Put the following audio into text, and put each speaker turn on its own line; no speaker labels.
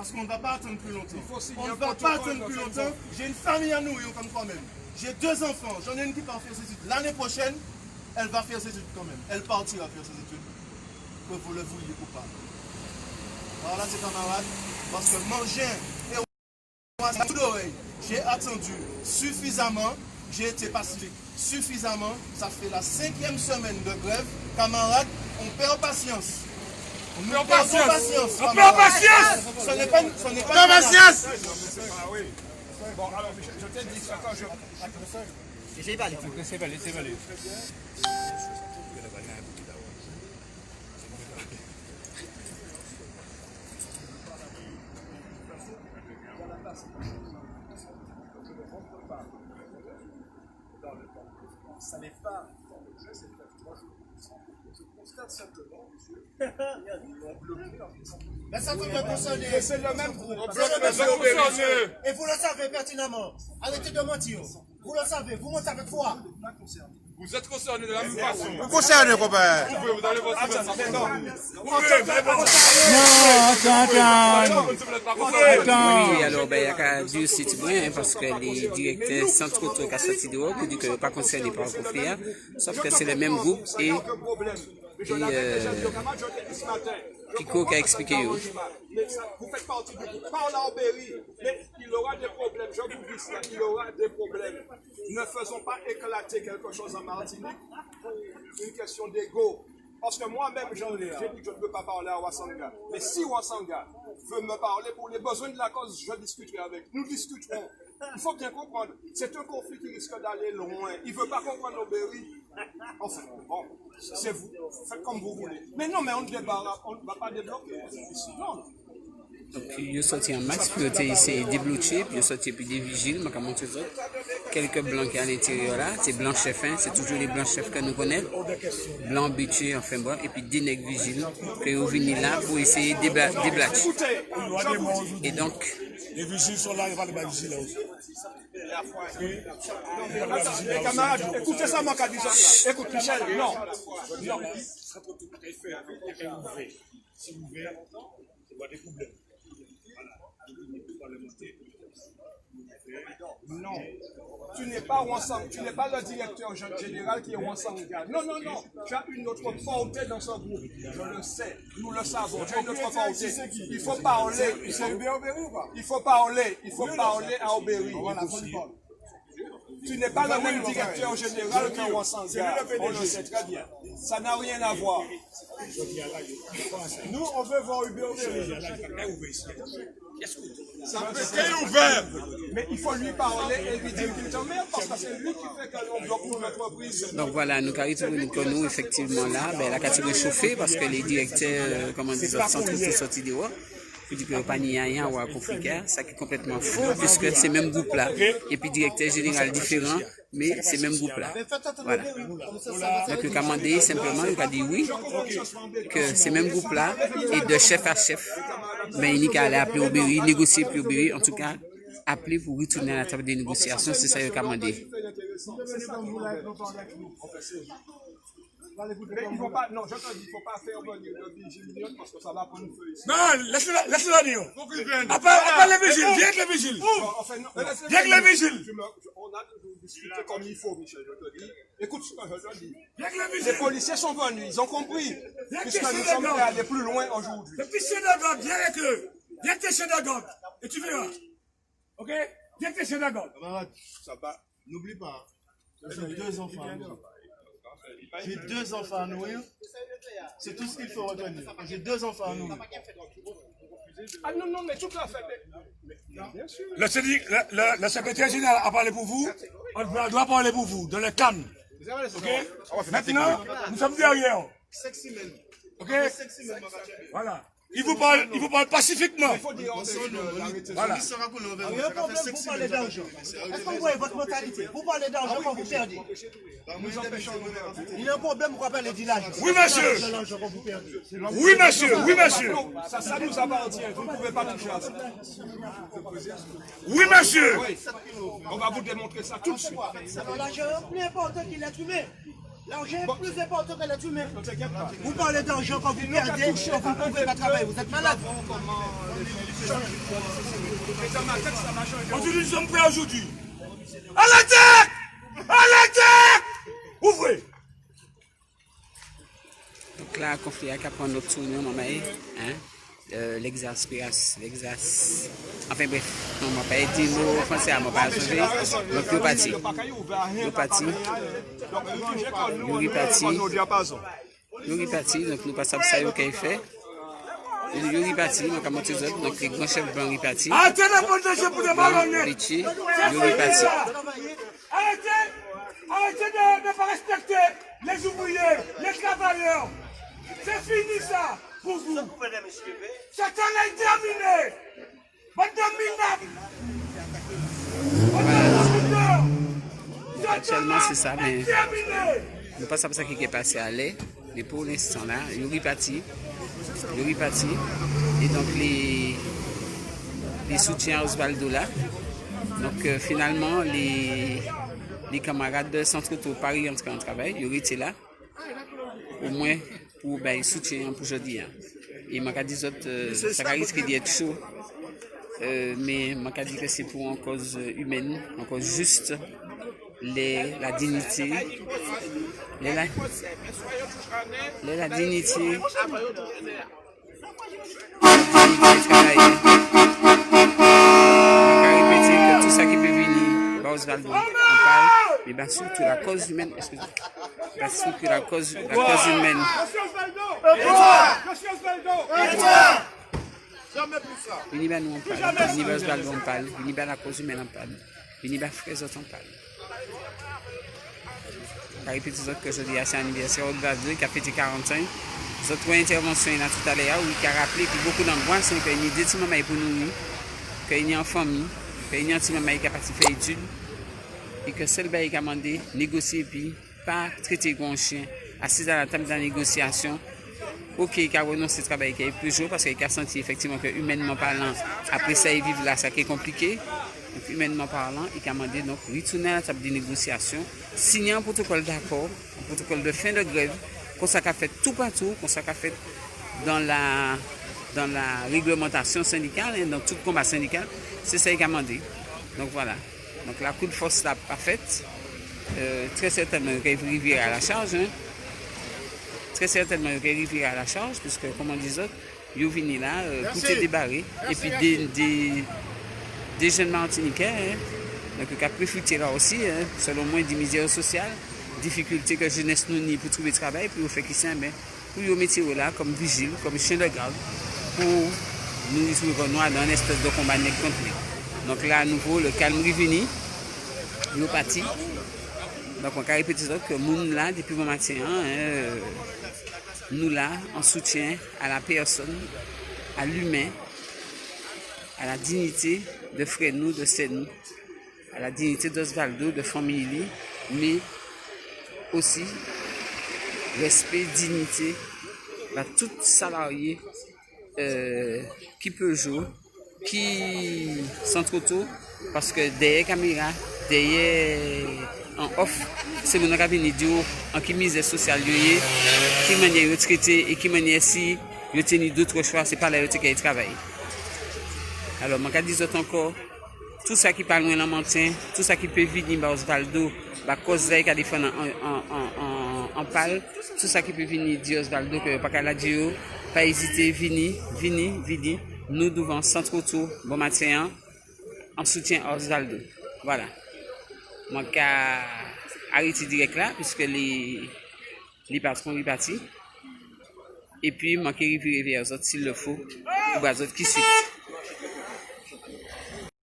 Parce qu'on ne va pas attendre plus longtemps. On ne va pas attendre plus longtemps. J'ai une famille à nourrir comme toi-même. J'ai 2 enfants. J'en ai une qui part faire ses études. L'année prochaine, elle va faire ses études quand même. Elle partira faire ses études. Que vous le vouliez ou pas. Alors là, c'est camarades. Parce que manger et tout d'oreille, j'ai attendu suffisamment. J'ai été pacifique suffisamment. Ça fait la 5e semaine de grève. Camarades, on perd patience. On perd patience.
On perd patience.
Ce n'est pas
patience.
Bon, alors, je t'ai dit ça quand je...
Laissez parler.
Laissez parler.
Ça n'est pas... Je constate simplement, monsieur,
Mais ça peut me concerner.
c'est le même groupe.
Et vous le savez pertinemment. Arrêtez de mentir. Vous le savez, vous mentez avec foi.
Vous êtes concernés de la même façon.
Vous concernez, copain.
Vous allez votre
Oui, alors il y a qu'à dire c'est parce que les directeurs centraux qui ont sorti dehors pour dire qu'ils ne sont pas concernés par le conflit, sauf que c'est le même groupe et Kiko qui a expliqué.
Vous faites partie du groupe. Parle à Berry, mais il aura des problèmes. Je vous dis ça, il aura des problèmes. Ne faisons pas éclater quelque chose en Martinique pour une question d'ego. Parce que moi-même, j'ai dit que je ne veux pas parler à Wassanga. Mais si Wassanga veut me parler pour les besoins de la cause, je discuterai avec. Nous discuterons. Il faut bien comprendre. C'est un conflit qui risque d'aller loin. Il ne veut pas comprendre Berry. Enfin, bon, c'est vous. Faites comme vous voulez. Mais non, mais on ne va pas débloquer ici. Non.
Donc, il a sorti un max, puis il a essayé de débloquer, puis il a sorti des vigiles, je vais montrer ça. Quelques blancs qui sont à l'intérieur là, c'est blanc chef, hein, c'est toujours les blancs chefs que nous connaissons. Blanc habitué, enfin bon, et puis des nègres vigiles qui sont venus là pour essayer de déblaquer. Et donc.
Les vigiles sont là, il va les vigiles là aussi.
Les camarades, écoutez ça, moi, écoute, Michel, non.
C'est ouvert, il y a des problèmes.
Non, tu n'es pas Wansang, tu n'es pas le directeur général qui est Wansanga. Non, non, non, tu as une autre portée dans ce groupe. Je le sais, nous le savons. Tu as une autre portée. Il faut parler. Il faut parler à Obéry. Tu n'es pas le même directeur général que Wansanga. On le sait très bien. Ça n'a rien à voir.
Nous, on veut voir Obéry.
C'est ouvert. Mais il faut lui parler et lui dire qu'il t'emmerde parce que c'est lui qui fait que l'on bloque notre entreprise.
Donc voilà, nous nous effectivement là, la catégorie chauffée parce que les directeurs, comment dire, sont tous sortis dehors. Il dit qu'il n'y a pas ni rien ou un conflit, ça qui est complètement faux puisque c'est le même groupe là. Et puis directeur général différent, mais c'est le même groupe là. Voilà. Donc le commandé simplement, il a dit oui, que c'est le même groupe là et de chef à chef. Mais il n'y a qu'à appeler Obéry, négocier puis Obéry, en tout cas, appeler pour retourner à la table des négociations, c'est ça qu'il a commandé.
Mais il faut pas, non, je te dis, il ne faut pas faire venir le vigile parce que ça va prendre feu ici.
Non, laisse-la dire. Après les vigiles, viens avec les vigiles. Viens avec les vigiles.
On a discuté comme il faut, Michel, je te dis. Écoute ce que je te dis. Les policiers sont venus, ils ont compris. Puisque nous sommes prêts à aller plus loin aujourd'hui.
Le petit chien de garde, viens avec eux. Viens avec tes chiens de garde. Et tu verras. Ok? Viens avec tes chiens de garde.
Camarade, ça va. N'oublie pas, j'ai 2 enfants à nourrir. J'ai 2 enfants à nourrir. C'est tout ce qu'il faut retenir. J'ai 2 enfants à nourrir.
Ah non, non, mais tout à fait. Bien sûr.
Le secrétaire général a parlé pour vous. On doit parler pour vous, dans le calme. Ok? Maintenant, nous sommes derrière. Ok? Voilà. Il vous parle pacifiquement.
Voilà.
Il y a un problème, vous parlez d'argent. Est-ce que vous voyez votre mentalité? Vous parlez d'argent quand vous perdez. Il y a un problème, vous rappelez les villages.
Oui, monsieur. Oui, monsieur. Oui, monsieur.
Ça nous appartient. Vous ne pouvez pas toucher à ça.
Oui, monsieur.
On va vous démontrer ça tout de suite.
L'argent, plus important qu'il est humain. L'argent est plus important que l'être humain.
Ne t'inquiète pas.
Vous parlez d'argent quand vous perdez, quand vous ne pouvez pas travailler, vous êtes malade.
Aujourd'hui, nous sommes prêts aujourd'hui. À l'attaque! À l'attaque! Ouvrez!
Donc là, le conflit a prendre notre tournure, hein? Enfin bref, on m'a pas dit le mot français, on m'a pas changé. Donc, nous partis. Donc nous passons à ça, ok, fait. Nous repartis, nous avons monté donc les grands chefs blancs repartis.
Arrêtez de protéger pour des malhonnêtes!
Nous repartis.
Arrêtez de ne pas respecter les ouvriers, les travailleurs. C'est fini ça pour vous. C'est terminé. Votre
Actuellement, c'est ça, mais nous passons à ça qui est passé à l'air. Mais pour l'instant là, nous repartis. Et donc les soutiens à Osvaldo là. Donc finalement, les camarades de Centre Auto Paris en travail, ils étaient là. Au moins pour soutien pour aujourd'hui. Et je dis que ça risque d'être chaud. Mais je dis que c'est pour une cause humaine, une cause juste. La dignité, la dignité répéter que tout ça qui peut venir, Osvaldo, on parle, mais bien sûr, la cause humaine, excusez-moi, bien sûr que la cause humaine. Unibà nous on parle, Unibà Osvaldo on parle, Unibà la cause humaine on parle, Unibà frères on parle. Par répéter que je dis à son anniversaire Osvaldo qui a fêté 45. Les autres interventions là tout à l'heure où il a rappelé que beaucoup d'angoisse qu'il y a des petits mamans pour nourrir, qu'il y a en famille, qu'il y a un petit maman qui a parti faire études et que seul qui a demandé négocier puis pas traiter comme un chien, assis à la table de la négociation. Ok, il a renoncé au travail qui est plus chaud parce qu'il a senti effectivement que humainement parlant, après ça il vit là, ça qui est compliqué. Donc, humainement parlant, il a demandé donc retourner à la table de négociation, signer un protocole d'accord, un protocole de fin de grève, qu'on s'est fait tout partout, qu'on s'est fait dans la réglementation syndicale et dans tout combat syndical, c'est ça qu'il a demandé. Donc voilà. Donc la coup de force là pas faite. Très certainement il arriver à la charge. Hein. Très certainement il arriver à la charge, puisque comme on dit, ils viennent là, tout est débarré. Et puis des jeunes Martiniquais, hein, donc qui ont profité là aussi, hein, selon moi, des misères sociales, difficultés que la jeunesse nous nie pour trouver travail, pour faire qui c'est, mais pour y mettre là comme vigile, comme chien de garde, pour nous trouver dans une espèce de combat contre lui. Donc là, à nouveau, le calme est venu, il est parti. Donc on a répété que nous là, depuis le matin, hein, nous là, en soutien à la personne, à l'humain, à la dignité de frère nous, de sœur nous, à la dignité d'Osvaldo, de famille, mais aussi respect, dignité à tout salarié qui peut jouer, qui Centre Auto, parce que derrière caméra, derrière en off, c'est mon cabinet en qui mise sociale, qui manière de traiter et qui manière si je tenu d'autres choix, c'est pas là qui travaille. Alors, je dis encore, tout ça qui parle loin matin, tout ça qui peut venir à Osvaldo, la cause qui a défendu en parle, tout ça qui peut venir dire Osvaldo, que pas qu'à la dire, pas hésiter, venir. Nous devons Centre Auto, bon matin, en soutien à Osvaldo. Voilà. Moi, je vais arrêter direct là, puisque les patrons sont partis. Et puis, je vais revirer vers les autres s'il le faut, ou aux autres qui suivent.